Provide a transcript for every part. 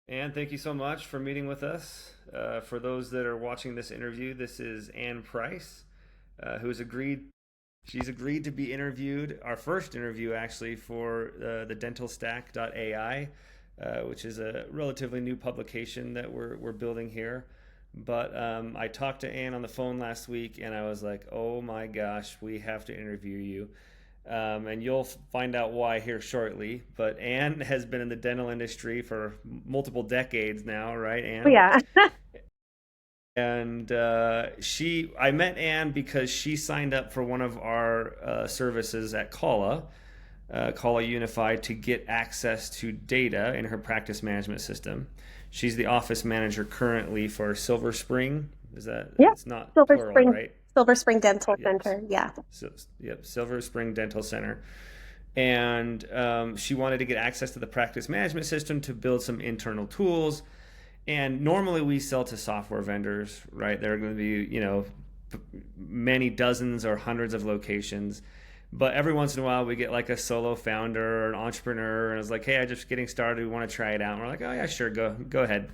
Anne, thank you so much for meeting with us. For those that are watching this interview, this is Anne Price, who's agreed. She's agreed to be interviewed. Our first interview, actually, for the dentalstack.ai, which is a relatively new publication that we're building here. But I talked to Anne on the phone last week, and I was like, "Oh my gosh, we have to interview you." And you'll find out why here shortly. But Anne has been in the dental industry for multiple decades now, right, Oh, Anne? yeah. And I met Anne because she signed up for one of our services at Kala Unified, to get access to data in her practice management system. She's the office manager currently for Silver Spring. Is that, Yeah. it's not Silver plural, Spring, right? Silver Spring Dental Yep. Center. Yeah. So, yep, Silver Spring Dental Center. And she wanted to get access to the practice management system to build some internal tools. And normally we sell to software vendors, right? There are going to be, many dozens or hundreds of locations. But every once in a while, we get like a solo founder or an entrepreneur, and it's like, "Hey, I'm just getting started. We want to try it out." And we're like, "Oh yeah, sure, go ahead."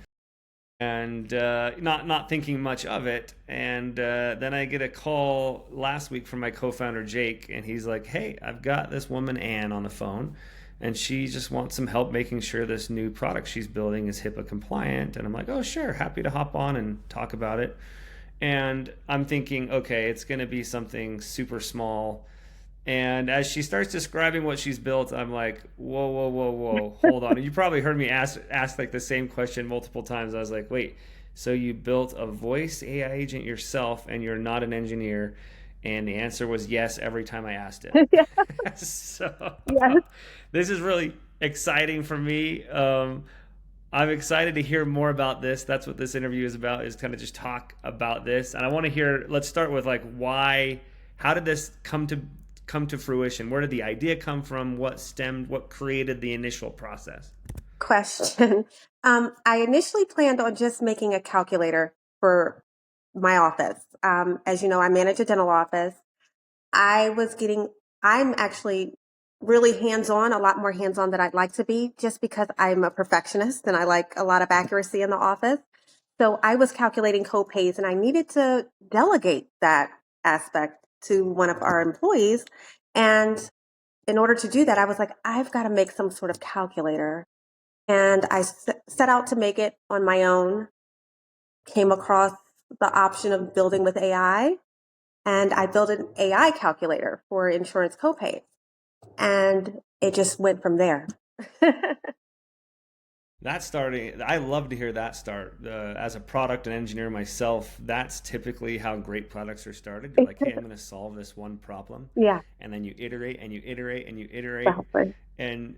And not thinking much of it. And then I get a call last week from my co-founder Jake, and he's like, "Hey, I've got this woman Anne on the phone, and she just wants some help making sure this new product she's building is HIPAA compliant." And I'm like, "Oh, sure, happy to hop on and talk about it." And I'm thinking, okay, it's going to be something super small. And as she starts describing what she's built, I'm like, "Whoa, whoa, whoa, whoa, hold on." And you probably heard me ask like the same question multiple times. I was like, "Wait, so you built a voice AI agent yourself, and you're not an engineer?" And the answer was yes every time I asked it. Yeah. So Yes. this is really exciting for me. I'm excited to hear more about this. That's what this interview is about, is kind of just talk about this. And I want to hear, let's start with like why, how did this come to fruition? Where did the idea come from? What created the initial process? Question. I initially planned on just making a calculator for my office. As you know, I manage a dental office. I was getting, I'm actually really hands-on, a lot more hands-on than I'd like to be, just because I'm a perfectionist and I like a lot of accuracy in the office. So I was calculating co-pays and I needed to delegate that aspect to one of our employees. And in order to do that, I was like, I've got to make some sort of calculator. And I set out to make it on my own, came across the option of building with AI, and I built an AI calculator for insurance copay. And it just went from there. That starting, I love to hear that start. As a product and engineer myself, that's typically how great products are started. You're like, "Hey, I'm going to solve this one problem," Yeah, and then you iterate and you iterate and you iterate, exactly. and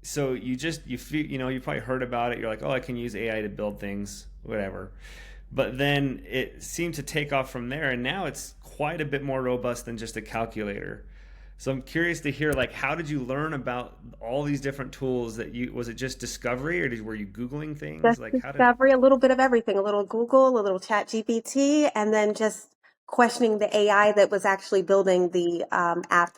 so you feel, you probably heard about it. You're like, "Oh, I can use AI to build things, whatever." But then it seemed to take off from there, and now it's quite a bit more robust than just a calculator. So I'm curious to hear, like, how did you learn about all these different tools? That you Was it just discovery, or were you googling things? Just Like, how did? discovery, a little bit of everything, a little Google, a little chat GPT, and then just questioning the AI that was actually building the app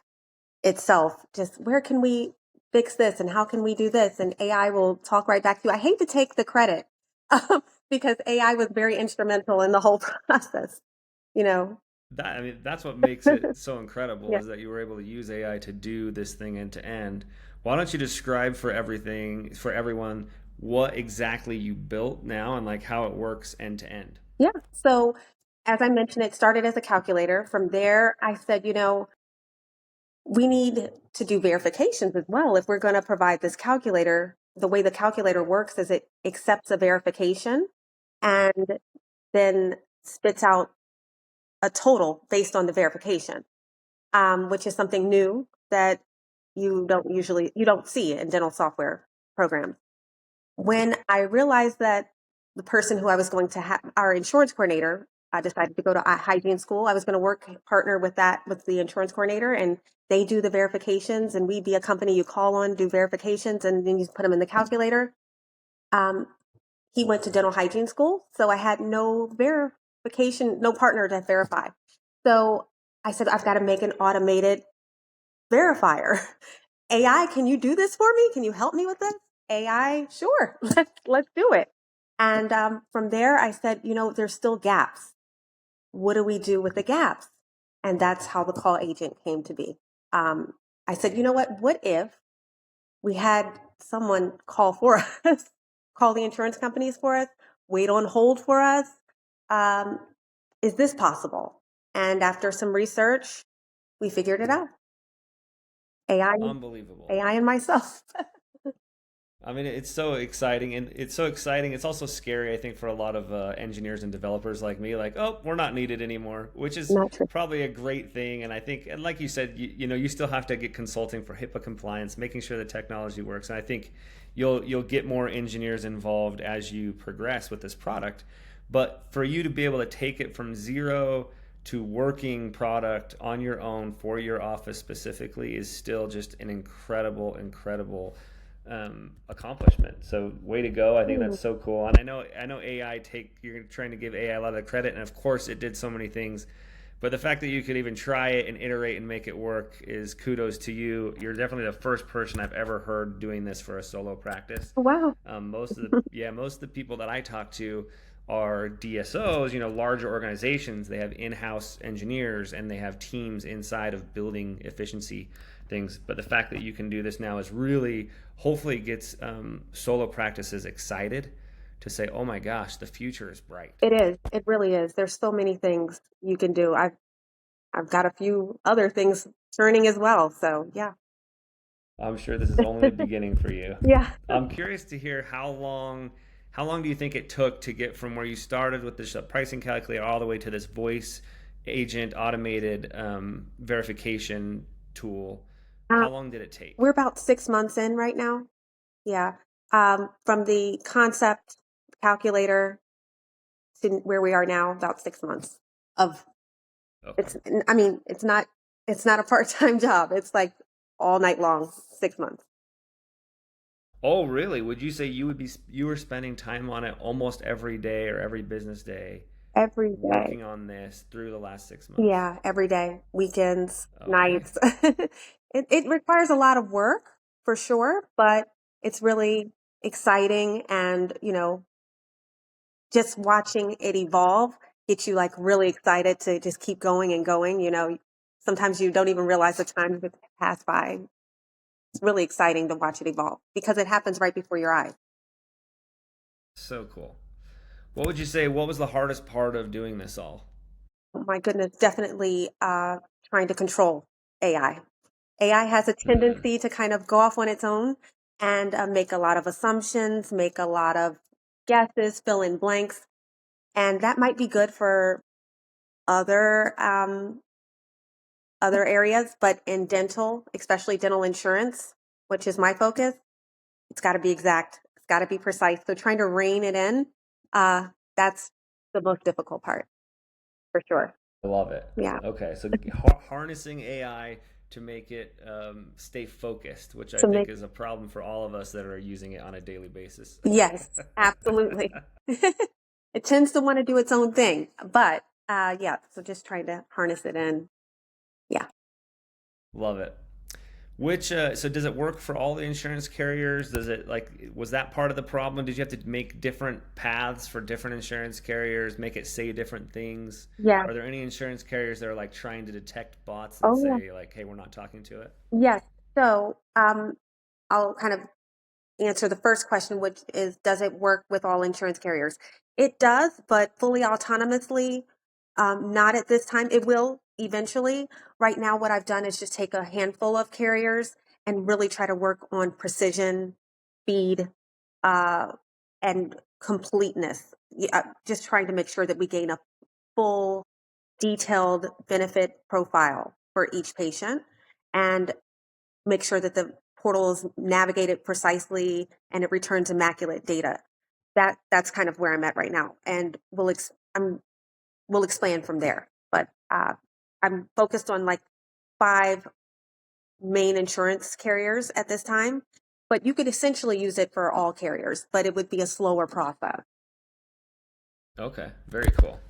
itself. Just where can we fix this and how can we do this? And AI will talk right back to you. I hate to take the credit because AI was very instrumental in the whole process, you know? That I mean, that's what makes it so incredible, Yeah. is that you were able to use AI to do this thing end to end. Why don't you describe for everyone, what exactly you built now, and like how it works end to end? Yeah. So as I mentioned, it started as a calculator. From there, I said, we need to do verifications as well. If we're going to provide this calculator, the way the calculator works is it accepts a verification and then spits out a total based on the verification, which is something new that you don't see in dental software programs. When I realized that the person who I was going to have, our insurance coordinator, I decided to go to hygiene school. I was going to partner with the insurance coordinator, and they do the verifications, and we'd be a company you call on, do verifications, and then you put them in the calculator. Um, he went to dental hygiene school, so I had no verification, no partner to verify. So I said, I've got to make an automated verifier. AI, can you do this for me? Can you help me with this? AI, sure, let's do it. And from there, I said, there's still gaps. What do we do with the gaps? And that's how the call agent came to be. I said, you know what? What if we had someone call for us, call the insurance companies for us, wait on hold for us? Um, is this possible? And after some research, we figured it out. AI, Unbelievable. AI and myself. I mean, it's so exciting, and it's so exciting. It's also scary, I think, for a lot of engineers and developers like me. Like, oh, we're not needed anymore, which is Not true. probably a great thing. And I think, and like you said, you still have to get consulting for HIPAA compliance, making sure the technology works. And I think you'll get more engineers involved as you progress with this product. But for you to be able to take it from zero to working product on your own for your office specifically is still just an incredible accomplishment. So way to go. I think Hmm. that's so cool. And I know you're trying to give AI a lot of credit, and of course it did so many things. But the fact that you could even try it and iterate and make it work is kudos to you. You're definitely the first person I've ever heard doing this for a solo practice. Wow. Most of the people that I talk to are DSOs, larger organizations. They have in-house engineers and they have teams inside of building efficiency things. But the fact that you can do this now is really, hopefully, gets solo practices excited to say, "Oh my gosh, the future is bright." It is. It really is. There's so many things you can do. I've got a few other things churning as well. So yeah. I'm sure this is only the beginning for you. Yeah. I'm curious to hear how long do you think it took to get from where you started with this pricing calculator all the way to this voice agent automated verification tool? Uh, How long did it take? we're about 6 months in right now. Yeah. From the concept calculator to where we are now, about 6 months of Okay. it's, I mean, it's not a part-time job. It's like all night long, 6 months. Oh, really? Would you say you were spending time on it almost every day or every business day Every day. working on this through the last 6 months? Yeah, every day, weekends, Okay. nights. It requires a lot of work for sure, but it's really exciting and, just watching it evolve gets you like really excited to just keep going and going, Sometimes you don't even realize the time has passed by. It's really exciting to watch it evolve because it happens right before your eyes. So cool. What would you say? What was the hardest part of doing this all? Oh my goodness, definitely trying to control AI. AI has a Hmm. tendency to kind of go off on its own and make a lot of assumptions, make a lot of guesses, fill in blanks, and that might be good for other other areas, but in dental, especially dental insurance, which is my focus, it's got to be exact, it's got to be precise. So trying to rein it in, that's the most difficult part for sure. I love it. Yeah. Okay, so harnessing AI to make it stay focused, which I To make think is a problem for all of us that are using it on a daily basis. Yes, absolutely. It tends to want to do its own thing, but yeah, so just trying to harness it in. Yeah. Love it. So does it work for all the insurance carriers? Does it was that part of the problem? Did you have to make different paths for different insurance carriers, make it say different things? Yeah. Are there any insurance carriers that are like trying to detect bots and Oh yeah. say like, hey, we're not talking to it? Yes. So I'll kind of answer the first question, which is, does it work with all insurance carriers? It does, but fully autonomously, not at this time. It will eventually. Right now, what I've done is just take a handful of carriers and really try to work on precision, speed, uh, and completeness. Just trying to make sure that we gain a full, detailed benefit profile for each patient. And make sure that the portal is navigated precisely and it returns immaculate data. That's kind of where I'm at right now, and we'll expand from there. But I'm focused on like 5 main insurance carriers at this time. But you could essentially use it for all carriers, but it would be a slower process. Okay, very cool.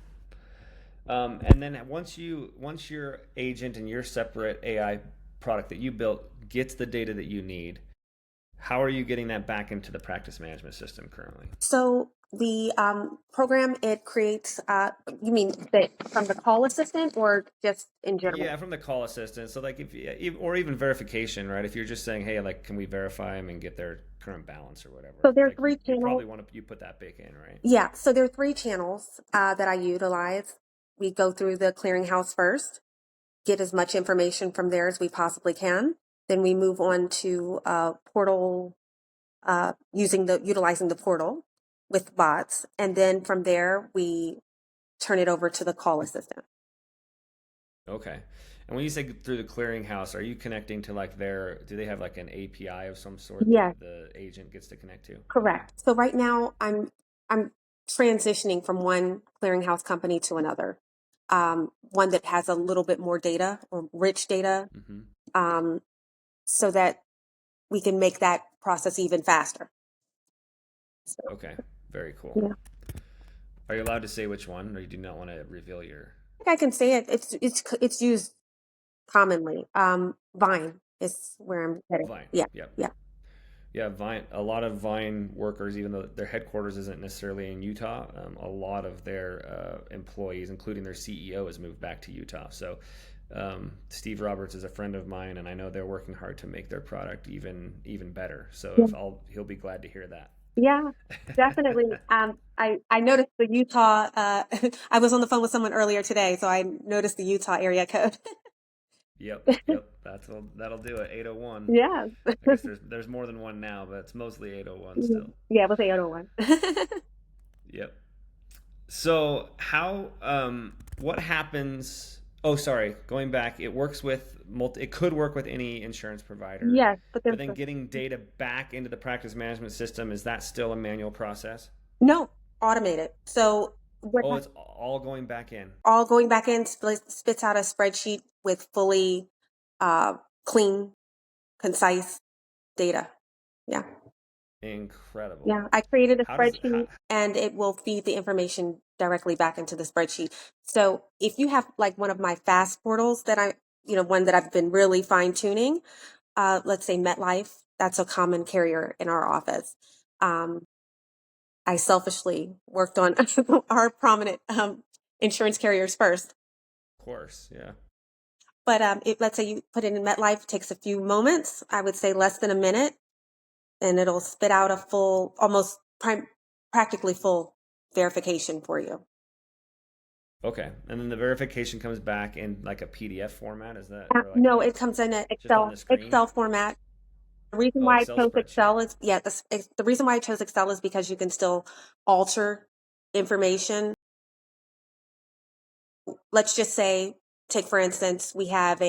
And then once your agent and your separate AI product that you built gets the data that you need, How are you getting that back into the practice management system currently? So the program, it creates, you mean that from the call assistant or just in Yeah, general? from the call assistant. So like or even verification, right? If you're just saying, hey, like, can we verify them and get their current balance or So whatever? there are Like three you channels. probably want to you put that big in, right? Yeah, so there are three channels that I utilize. We go through the clearinghouse first, get as much information from there as we possibly can. Then we move on to portal, utilizing the portal with bots, and then from there we turn it over to the call assistant. Okay. And when you say through the clearinghouse, are you connecting to like do they have like an API of some sort Yes, that the agent gets to connect to? Okay. correct. So right now I'm transitioning from one clearinghouse company to another, one that has a little bit more data or rich data, Mm-hmm. um, so that we can make that process even faster. So, Okay. Very cool. yeah, Are you allowed to say which one, or you do not want to reveal your I think I can say it. It's used commonly. Vine is where I'm headed. Vine? Yeah, Yep. yeah, Yeah, Vine. A lot of Vine workers, even though their headquarters isn't necessarily in Utah, a lot of their employees, including their CEO, has moved back to Utah. So Steve Roberts is a friend of mine, and I know they're working hard to make their product even better. So yeah, if he'll be glad to hear that. yeah, definitely. I noticed the Utah. I was on the phone with someone earlier today, so I noticed the Utah area code. Yep, yep. That'll do it. 801. Yeah, I guess there's more than one now, but it's mostly 801 still. yeah, it was 801. Yep. So what happens? Oh, sorry. Going back, it works with it could work with any insurance provider, Yes, but but there's then getting data back into the practice management system, is that still a manual process? no automated. So what Oh, it's all going back in. all going back in spits out a spreadsheet with fully uh, clean, concise data. Yeah. Incredible. Yeah. I created a How does how, spreadsheet and it will feed the information directly back into the spreadsheet. So if you have like one of my fast portals that one that I've been really fine tuning, let's say MetLife, that's a common carrier in our office. Um, I selfishly worked on our prominent insurance carriers first. of course, yeah. But if let's say you put it in MetLife, it takes a few moments, I would say less than a minute, and it'll spit out a full, almost practically full verification for you. Okay, and then the verification comes back in like a PDF format. Is that or like No, a it comes in an just on the screen? Excel format. The reason Oh, why I Excel chose spreadsheet. Excel is, yeah, the reason why I chose Excel is because you can still alter information. Let's just say, take for instance, we have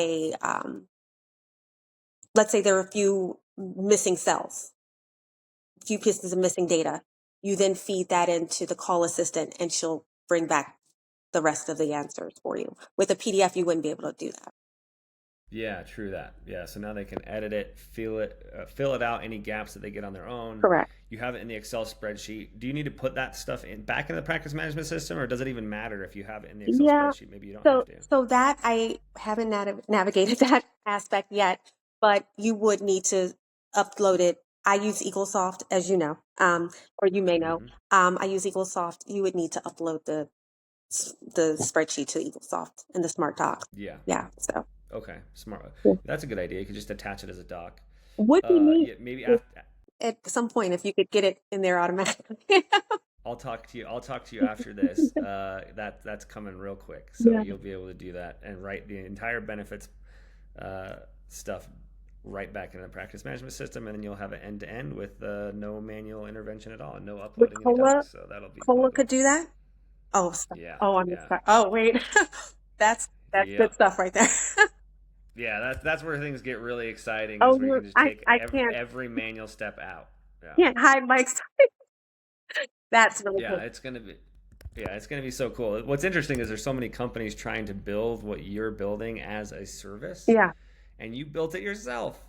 let's say there are a few missing cells, a few pieces of missing data. You then feed that into the call assistant and she'll bring back the rest of the answers for you. With a PDF, you wouldn't be able to do that. Yeah, true that. Yeah, so now they can edit it, fill it out, any gaps that they get on their own. Correct. You have it in the Excel spreadsheet. Do you need to put that stuff back in the practice management system, or does it even matter if you have it in the Excel Yeah. spreadsheet? Maybe you don't have So, to. so that I haven't navigated that aspect yet, but you would need to upload it. I use EagleSoft, as you know, or you may know. Hmm. I use EagleSoft. You would need to upload the spreadsheet to EagleSoft in the Smart Doc. Yeah. Yeah. So Okay. Smart. yeah. That's a good idea. You could just attach it as a doc. Would be neat Yeah, maybe if, after. at some point if you could get it in there automatically. I'll talk to you. I'll talk to you after this. That's coming real quick, so Yeah. you'll be able to do that and write the entire benefits stuff right back in the practice management system, and then you'll have it end to end with no manual intervention at all, and no Would uploading any Cola docs. So that'll be Cola fun. could do that? Oh, Yeah, oh, I'm yeah, sorry. Oh, wait. That's yeah, good stuff right there. yeah. That's where things get really exciting. Is Oh, where you can just I take I can't every manual step out. Yeah, can't hide my excitement. That's really yeah. cool. It's gonna be. Yeah, it's going to be so cool. What's interesting is there's so many companies trying to build what you're building as a service, Yeah. and you built it yourself.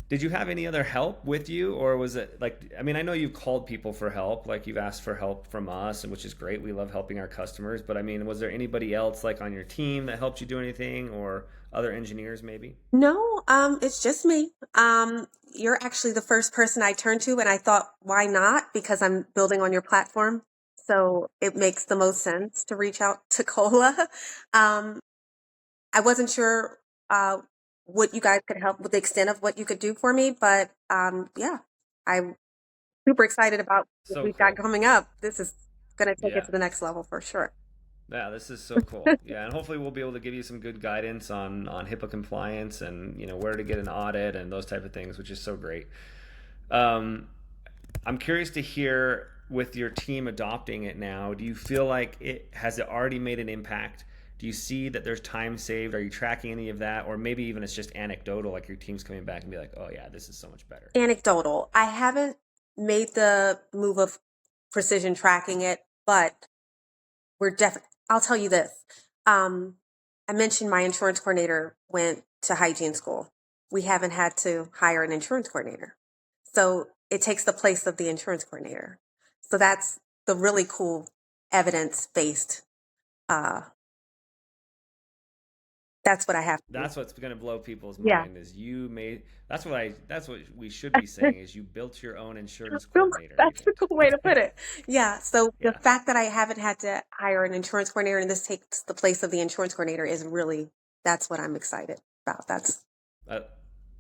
Did you have any other help with you, or was it like, I mean, I know you've called people for help, like you've asked for help from us, and which is great. We love helping our customers. But I mean, was there anybody else like on your team that helped you do anything, or other engineers maybe? No, it's just me. You're actually the first person I turned to, and I thought, why not? Because I'm building on your platform. So it makes the most sense to reach out to Cola. Um, I wasn't sure what you guys could help with the extent of what you could do for me, but yeah, I'm super excited about what So we've got cool. coming up. This is going to take it Yeah. to the next level for sure. Yeah, this is so cool. Yeah, and hopefully we'll be able to give you some good guidance on HIPAA compliance and where to get an audit and those type of things, which is so great. Um, I'm curious to hear with your team adopting it now. Do you feel like it already made an impact? Do you see that there's time saved? Are you tracking any of that, or maybe even it's just anecdotal, like your team's coming back and be like, "Oh yeah, this is so much better." Anecdotal. I haven't made the move of precision tracking it, but we're definitely, I'll tell you this. Um, I mentioned my insurance coordinator went to hygiene school. We haven't had to hire an insurance coordinator. So it takes the place of the insurance coordinator. So that's the really cool evidence based. Uh, that's what I have to do. That's what's going to blow people's Yeah. mind is you made that's what we should be saying is you built your own insurance coordinator That's a agent. cool way to put it. Yeah. So the Yeah. fact that I haven't had to hire an insurance coordinator and this takes the place of the insurance coordinator is really, that's what I'm excited about. I,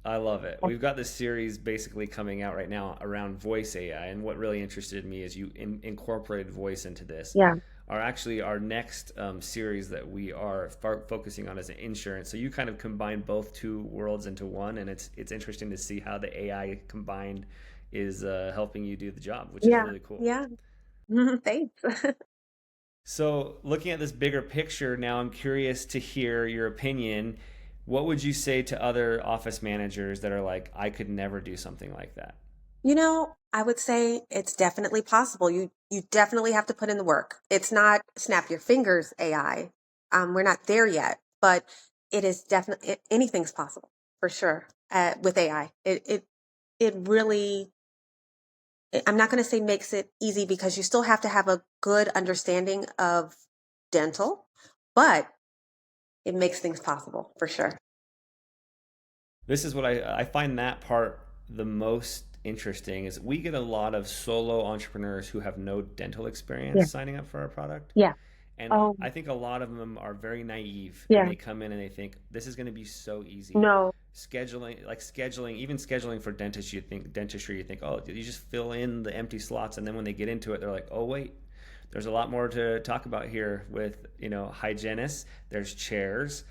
I love it. We've got this series basically coming out right now around voice AI, and what really interested me is you incorporated voice into this. Yeah. Our next series that we are focusing on is insurance. So you kind of combine both two worlds into one, and it's interesting to see how the AI combined is helping you do the job, which is Yeah. really cool. Yeah. Thanks. So, looking at this bigger picture now, I'm curious to hear your opinion. What would you say to other office managers that are like, I could never do something like that? I would say it's definitely possible. You definitely have to put in the work. It's not snap your fingers AI. We're not there yet, but it is definitely anything's possible for sure with AI. It really. I'm not going to say makes it easy because you still have to have a good understanding of dental, but it makes things possible for sure. This is what I find that part the most interesting is we get a lot of solo entrepreneurs who have no dental experience Yeah. signing up for our product. Yeah. And Oh, I think a lot of them are very naive and yeah. they come in and they think this is going to be so easy. No. Even scheduling for dentistry, you think, oh, you just fill in the empty slots. And then when they get into it, they're like, oh, wait, there's a lot more to talk about here with, hygienists, there's chairs.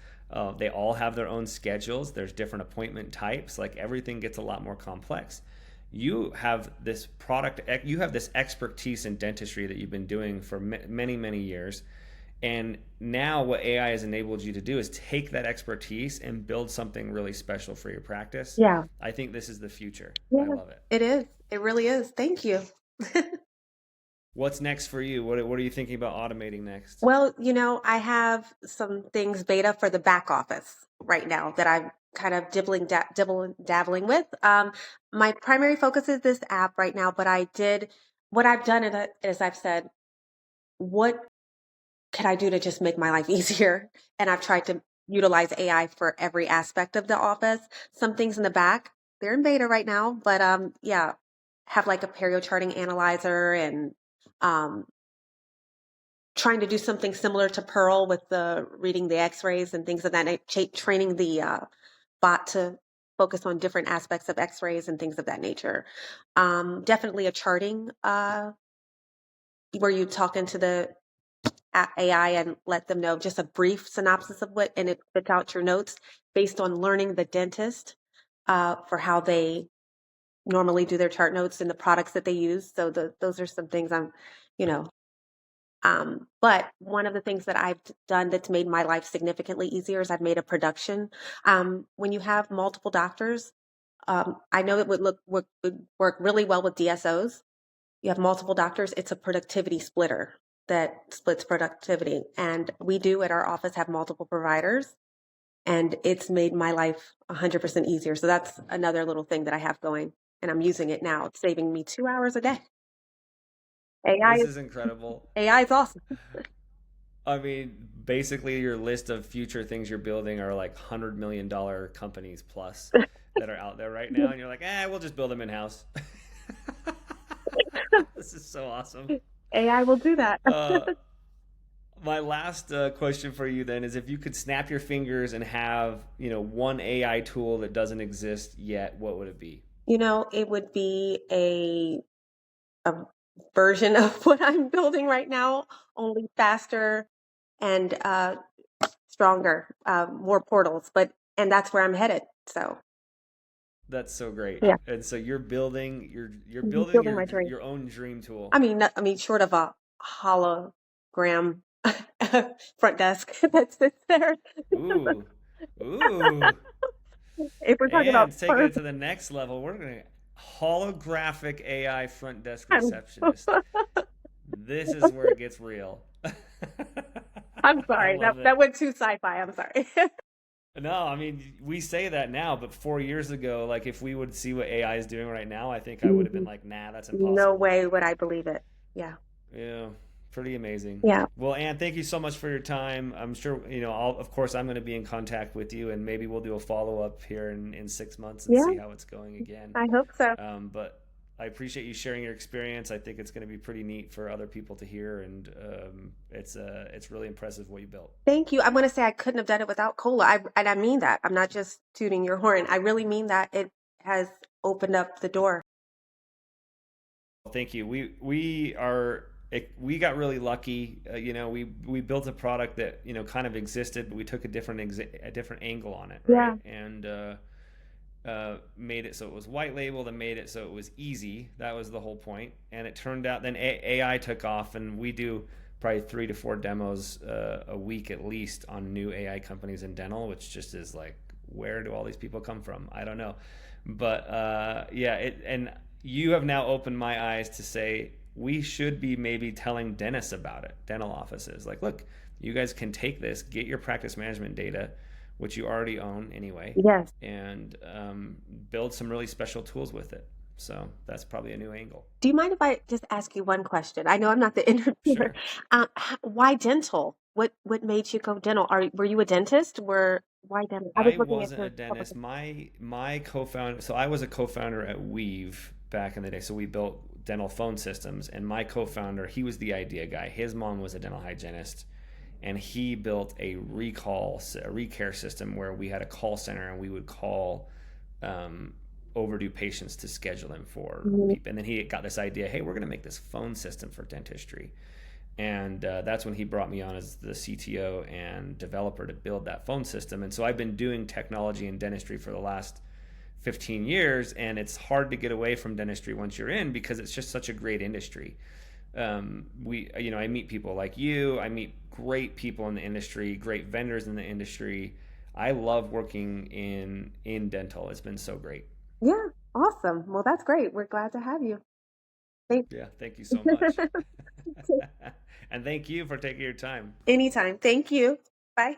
They all have their own schedules. There's different appointment types. Like everything gets a lot more complex. You have this expertise in dentistry that you've been doing for many, many years. And now what AI has enabled you to do is take that expertise and build something really special for your practice. Yeah. I think this is the future. I Yeah. love it. It is. It really is. Thank you. What's next for you? What are you thinking about automating next? Well, I have some things beta for the back office right now that I'm kind of dabbling with. My primary focus is this app right now, but what I've done is I've said, what can I do to just make my life easier? And I've tried to utilize AI for every aspect of the office. Some things in the back, they're in beta right now, but yeah, have like a perio charting analyzer and um, trying to do something similar to Pearl with the reading the X-rays and things of that nature, training the bot to focus on different aspects of X-rays and things of that nature. Definitely a charting where you talk into the AI and let them know just a brief synopsis of what, and it spits out your notes based on learning the dentist for how they normally do their chart notes and the products that they use. So those are some things you know, but one of the things that I've done that's made my life significantly easier is I've made a production. When you have multiple doctors, I know it would work really well with DSOs. You have multiple doctors, it's a productivity splitter that splits productivity. And we do at our office have multiple providers, and it's made my life 100% easier. So that's another little thing that I have going, and I'm using it now. It's saving me 2 hours a day. AI This is is incredible. AI is awesome. I mean, basically, your list of future things you're building are like $100 million companies plus that are out there right now, and you're like, we'll just build them in house. This is so awesome. AI will do that. Uh, my last question for you then is, if you could snap your fingers and have, one AI tool that doesn't exist yet, what would it be? It would be a version of what I'm building right now, only faster and stronger, more portals. And that's where I'm headed. So That's so great. yeah, And so you're I'm building building your my dream. your own dream tool. I mean, short of a hologram front desk that sits there. Ooh. Ooh. If we're talking about And taking it first, to the next level, we're going to holographic AI front desk receptionist. This is where it gets real. I'm I sorry, that love it. that went too sci-fi. I'm sorry. No, I mean, we say that now, but 4 years ago, like if we would see what AI is doing right now, I think I would have been Mhm. like, nah, that's No impossible. way would I believe it. Yeah. Yeah, pretty amazing. Yeah. Well, Anne, thank you so much for your time. I'm sure, of course, I'm going to be in contact with you, and maybe we'll do a follow up here in 6 months and Yeah, see how it's going again. I hope so. But I appreciate you sharing your experience. I think it's going to be pretty neat for other people to hear, and it's really impressive what you built. Thank you. I'm going to say I couldn't have done it without Cola. And I mean that. I'm not just tooting your horn. I really mean that. It has opened up the door. Thank you. We got really lucky. We built a product that kind of existed, but we took a different angle on it, Yeah. right? And made it so it was white labeled and made it so it was easy. That was the whole point. And it turned out then AI took off, and we do probably 3 to 4 demos a week at least on new AI companies in dental, which just is like, where do all these people come from? I don't know. But yeah, and you have now opened my eyes to say we should be maybe telling dentists about it, dental offices. Like, look, you guys can take this, get your practice management data, which you already own anyway, Yes. and build some really special tools with it. So that's probably a new angle. Do you mind if I just ask you one question? I know I'm not the interviewer. Sure. Why dental? What made you go dental? Were you a dentist? Why dental? I was I looking wasn't a into public. dentist. My co-founder, so I was a co-founder at Weave back in the day. So we built dental phone systems, and my co-founder, he was the idea guy. His mom was a dental hygienist, and he built a recare system where we had a call center and we would call overdue patients to schedule them for Mhm. people. And then he got this idea, hey, we're going to make this phone system for dentistry. And that's when he brought me on as the CTO and developer to build that phone system. And so I've been doing technology in dentistry for the last 15 years, and it's hard to get away from dentistry once you're in because it's just such a great industry. I meet people like you. I meet great people in the industry, great vendors in the industry. I love working in dental. It's been so great. Yeah, awesome. Well, that's great. We're glad to have you. Thank- Yeah, thank you so much. And thank you for taking your time. Anytime. Thank you. Bye.